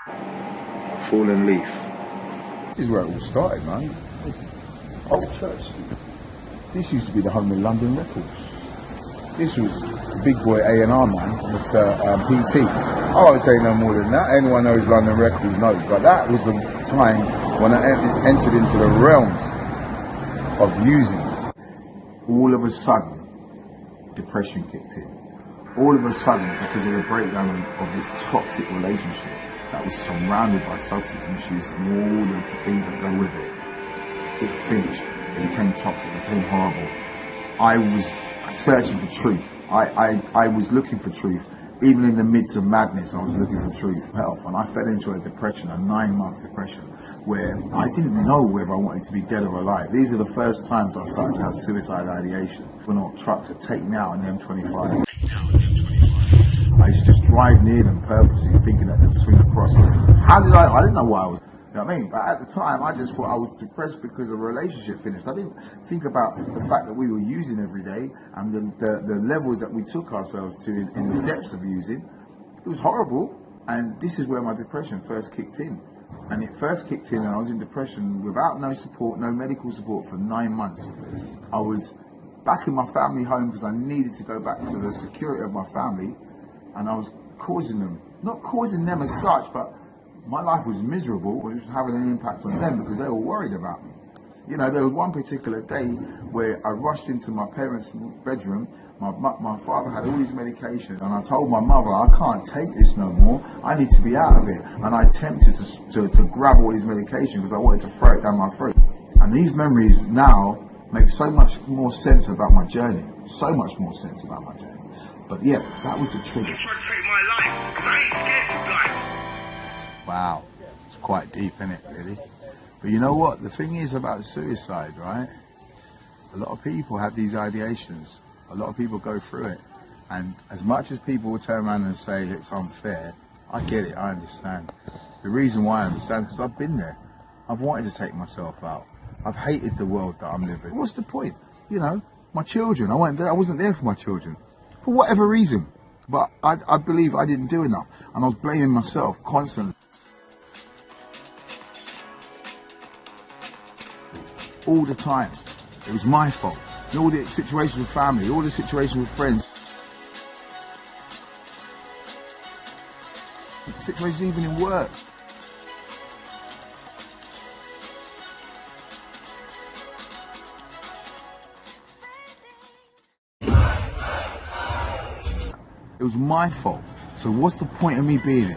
A fallen leaf. This is where it all started, man. Old Church Street. This used to be the home of London Records. This was the big boy A&R man, Mr. PT. I won't say no more than that. Anyone knows London Records knows. But that was the time when I entered into the realms of music. All of a sudden, depression kicked in. All of a sudden, because of the breakdown of this toxic relationship that was surrounded by substance misuse and all the things that go with it, it finished. It became toxic, it became horrible. I was searching for truth. I was looking for truth. Even in the midst of madness, I was looking for truth, health, and I fell into a depression, a 9-month depression, where I didn't know whether I wanted to be dead or alive. These are the first times I started to have suicide ideation. When a truck to take me out on the M25. I used to just drive near them purposely, thinking that they'd swing across. How did I didn't know why I was. You know what I mean? But at the time, I just thought I was depressed because the relationship finished. I didn't think about the fact that we were using every day and the levels that we took ourselves to in the depths of using. It was horrible. And this is where my depression first kicked in. And it first kicked in and I was in depression without no support, no medical support for 9 months. I was back in my family home because I needed to go back to the security of my family. And I was not causing them as such, but my life was miserable, but it was having an impact on them because they were worried about me. You know, there was one particular day where I rushed into my parents' bedroom. My father had all these medications, and I told my mother, I can't take this no more. I need to be out of it. And I attempted to grab all these medications because I wanted to throw it down my throat. And these memories now make so much more sense about my journey. So much more sense about my journey. But yeah, that was the trigger. I'm trying to take my life because I ain't scared to die. Wow, it's quite deep, isn't it, really? But you know what? The thing is about suicide, right? A lot of people have these ideations. A lot of people go through it. And as much as people will turn around and say it's unfair, I get it, I understand. The reason why I understand is because I've been there. I've wanted to take myself out. I've hated the world that I'm living. What's the point? You know, my children, I wasn't there for my children. For whatever reason. But I believe I didn't do enough. And I was blaming myself constantly. All the time. It was my fault. And all the situations with family, all the situations with friends. Situations even in work. It was my fault. So what's the point of me being here?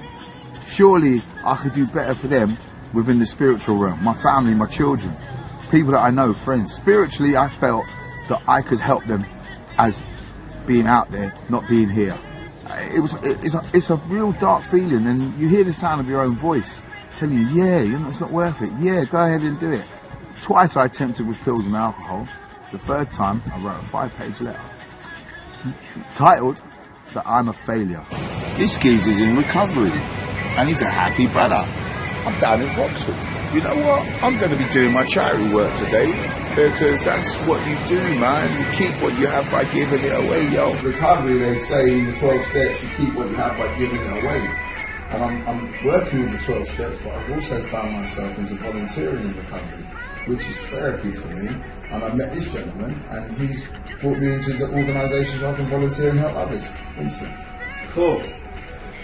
Surely I could do better for them within the spiritual realm. My family, my children, people that I know, friends. Spiritually, I felt that I could help them as being out there, not being here. It's a real dark feeling, and you hear the sound of your own voice telling you, yeah, you know, it's not worth it. Yeah, go ahead and do it. Twice I attempted with pills and alcohol. The third time, I wrote a 5-page letter titled that I'm a failure. This geezer's in recovery and he's a happy brother. I'm down in Vauxhall. You know what? I'm going to be doing my charity work today because that's what you do, man. You keep what you have by giving it away, yo. Recovery, they say in the 12 steps, you keep what you have by giving it away. And I'm working with the 12 steps, but I've also found myself into volunteering in recovery, which is therapy for me. And I met this gentleman, and he's brought me into the organisations where I can volunteer and help others. Vincent. Cool.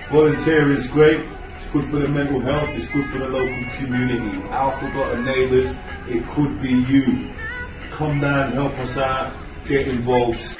Volunteering is great. It's good for the mental health. It's good for the local community. Our forgotten neighbours. It could be you. Come down, help us out, get involved.